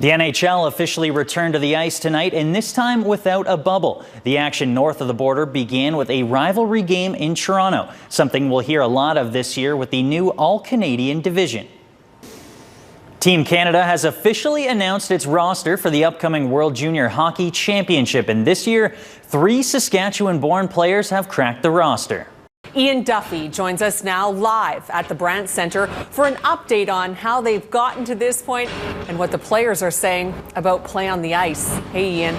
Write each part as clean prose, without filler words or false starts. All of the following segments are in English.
The NHL officially returned to the ice tonight, and this time without a bubble. The action north of the border began with a rivalry game in Toronto, something we'll hear a lot of this year with the new All-Canadian division. Team Canada has officially announced its roster for the upcoming World Junior Hockey Championship, and this year, 3 Saskatchewan-born players have cracked the roster. Ian Duffy joins us now live at the Brandt Centre for an update on how they've gotten to this point and what the players are saying about play on the ice. Hey, Ian.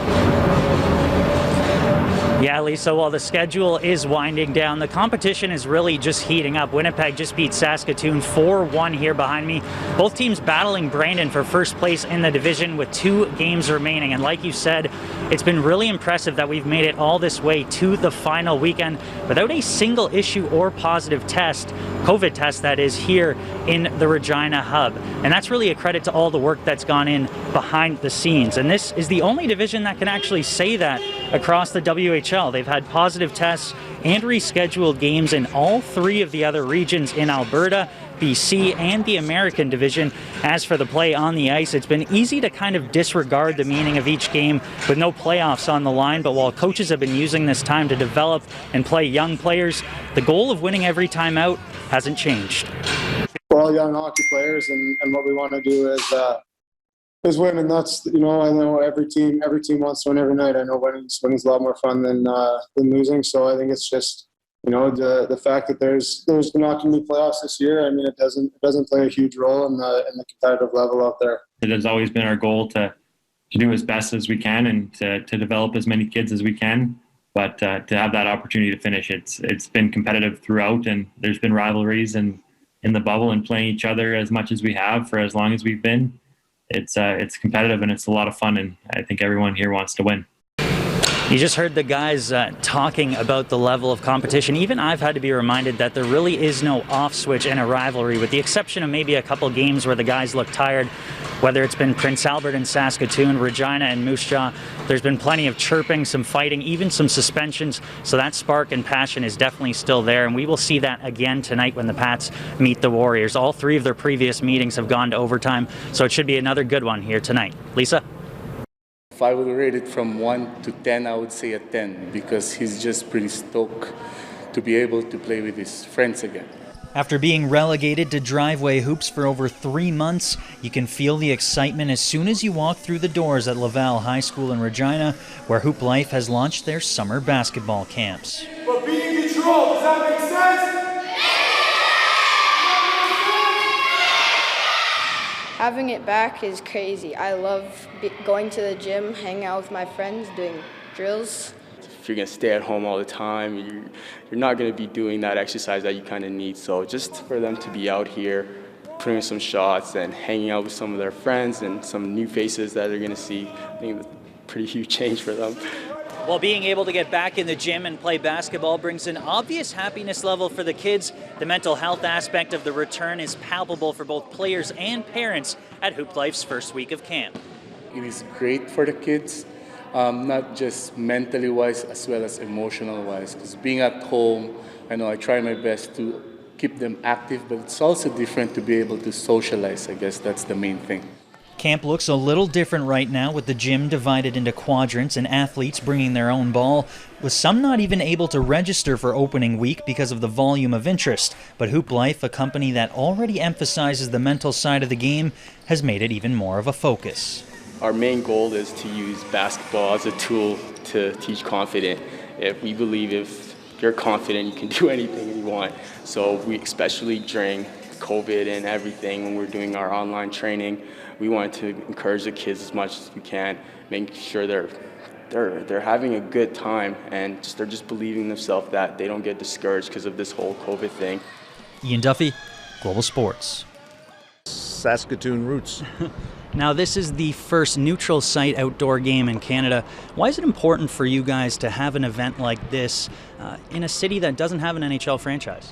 Yeah, Lisa, while the schedule is winding down, the competition is really just heating up. Winnipeg just beat Saskatoon 4-1 here behind me. Both teams battling Brandon for first place in the division with 2 games remaining. And like you said, it's been really impressive that we've made it all this way to the final weekend without a single issue or positive test, COVID test that is, here in the Regina hub. And that's really a credit to all the work that's gone in behind the scenes. And this is the only division that can actually say that across the WHL. They've had positive tests and rescheduled games in all 3 of the other regions in Alberta, BC, and the American division. As for the play on the ice, it's been easy to kind of disregard the meaning of each game with no playoffs on the line. But while coaches have been using this time to develop and play young players, the goal of winning every time out hasn't changed. We're all young hockey players, and what we want to do is win, and that's, I know every team wants to win every night. I know winning's a lot more fun than losing. So I think it's just, the fact that there's not going to be playoffs this year. I mean, it doesn't play a huge role in the competitive level out there. It has always been our goal to do as best as we can and to develop as many kids as we can. But to have that opportunity to finish, it's been competitive throughout, and there's been rivalries and in the bubble and playing each other as much as we have for as long as we've been. It's competitive and it's a lot of fun, and I think everyone here wants to win. You just heard the guys talking about the level of competition. Even I've had to be reminded that there really is no off switch in a rivalry, with the exception of maybe a couple games where the guys look tired. Whether it's been Prince Albert and Saskatoon, Regina and Moose Jaw, there's been plenty of chirping, some fighting, even some suspensions. So that spark and passion is definitely still there, and we will see that again tonight when the Pats meet the Warriors. All 3 of their previous meetings have gone to overtime, so it should be another good one here tonight. Lisa? If I would rate it from 1 to 10, I would say a 10, because he's just pretty stoked to be able to play with his friends again. After being relegated to driveway hoops for over 3 months, you can feel the excitement as soon as you walk through the doors at Laval High School in Regina, where Hoop Life has launched their summer basketball camps. But be in control, does that make sense? Having it back is crazy. I love going to the gym, hanging out with my friends, doing drills. If you're going to stay at home all the time, you're not going to be doing that exercise that you kind of need. So just for them to be out here, putting some shots and hanging out with some of their friends and some new faces that they're going to see, I think it's a pretty huge change for them. While being able to get back in the gym and play basketball brings an obvious happiness level for the kids, the mental health aspect of the return is palpable for both players and parents at Hoop Life's first week of camp. It is great for the kids, not just mentally wise as well as emotional wise, because being at home, I know I try my best to keep them active, but it's also different to be able to socialize. I guess that's the main thing. Camp looks a little different right now, with the gym divided into quadrants and athletes bringing their own ball, with some not even able to register for opening week because of the volume of interest. But Hoop Life, a company that already emphasizes the mental side of the game, has made it even more of a focus. Our main goal is to use basketball as a tool to teach confidence. If we believe if you're confident, you can do anything you want. So we, especially during COVID and everything, when we're doing our online training, we want to encourage the kids as much as we can, making sure they're having a good time, and they're just believing themselves that they don't get discouraged because of this whole COVID thing. Ian Duffy, Global Sports. Saskatoon roots. Now, this is the first neutral site outdoor game in Canada. Why is it important for you guys to have an event like this in a city that doesn't have an NHL franchise?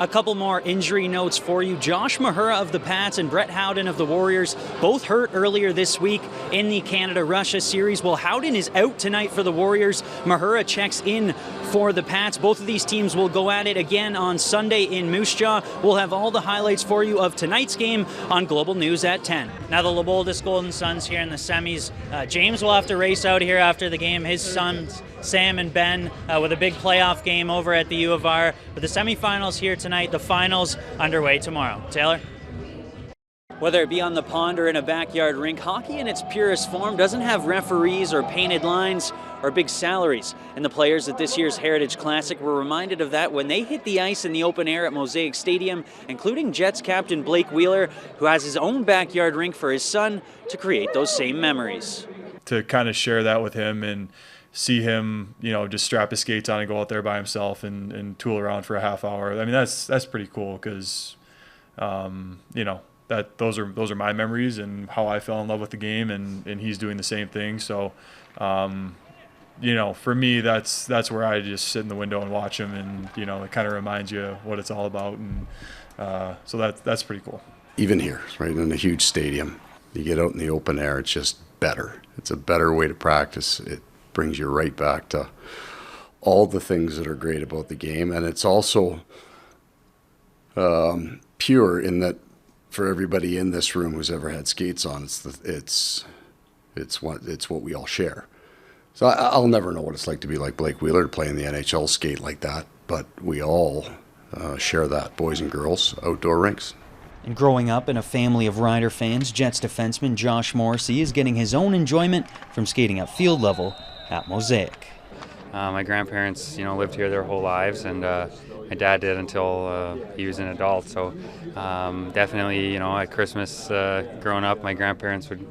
A couple more injury notes for you. Josh Mahura of the Pats and Brett Howden of the Warriors both hurt earlier this week in the Canada-Russia series. Well, Howden is out tonight for the Warriors. Mahura checks in for the Pats. Both of these teams will go at it again on Sunday in Moose Jaw. We'll have all the highlights for you of tonight's game on Global News at 10. Now the Leopoldus Golden Suns here in the semis. James will have to race out here after the game. His sons, Sam and Ben, with a big playoff game over at the U of R. But the semifinals here tonight, the finals underway tomorrow. Taylor? Whether it be on the pond or in a backyard rink, hockey in its purest form doesn't have referees or painted lines or big salaries. And the players at this year's Heritage Classic were reminded of that when they hit the ice in the open air at Mosaic Stadium, including Jets captain Blake Wheeler, who has his own backyard rink for his son to create those same memories. To kind of share that with him and see him, just strap his skates on and go out there by himself and tool around for a half hour. I mean, that's pretty cool because, that those are my memories and how I fell in love with the game, and he's doing the same thing. So, for me, that's where I just sit in the window and watch him, and it kind of reminds you what it's all about, and so that's pretty cool. Even here, right in a huge stadium, you get out in the open air, it's just better. It's a better way to practice. It brings you right back to all the things that are great about the game, and it's also pure in that for everybody in this room who's ever had skates on, it's what we all share. So I'll never know what it's like to be like Blake Wheeler, to play in the NHL, skate like that, but we all share that, boys and girls, outdoor rinks. And growing up in a family of Rider fans, Jets defenseman Josh Morrissey is getting his own enjoyment from skating at field level at Mosaic. My grandparents, lived here their whole lives, and my dad did until he was an adult. So definitely, at Christmas growing up, my grandparents would,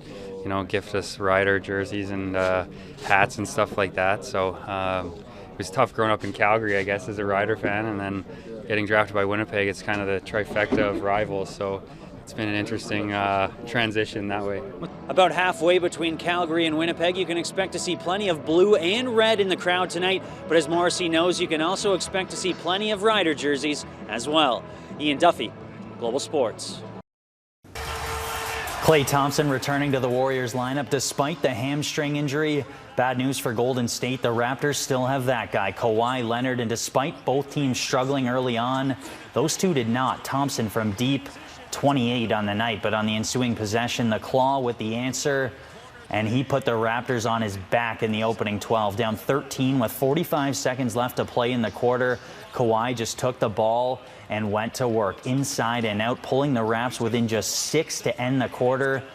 gift us Rider jerseys and hats and stuff like that. So it was tough growing up in Calgary, I guess, as a Rider fan, and then getting drafted by Winnipeg. It's kind of the trifecta of rivals. So it's been an interesting transition that way. About halfway between Calgary and Winnipeg, you can expect to see plenty of blue and red in the crowd tonight, but as Morrissey knows, you can also expect to see plenty of Rider jerseys as well. Ian Duffy, Global Sports. Klay Thompson returning to the Warriors lineup despite the hamstring injury. Bad news for Golden State. The Raptors still have that guy, Kawhi Leonard, and despite both teams struggling early on, those two did not. Thompson from deep, 28 on the night, but on the ensuing possession, the Claw with the answer, and he put the Raptors on his back in the opening 12. Down 13 with 45 seconds left to play in the quarter. Kawhi just took the ball and went to work inside and out, pulling the Raps within just 6 to end the quarter.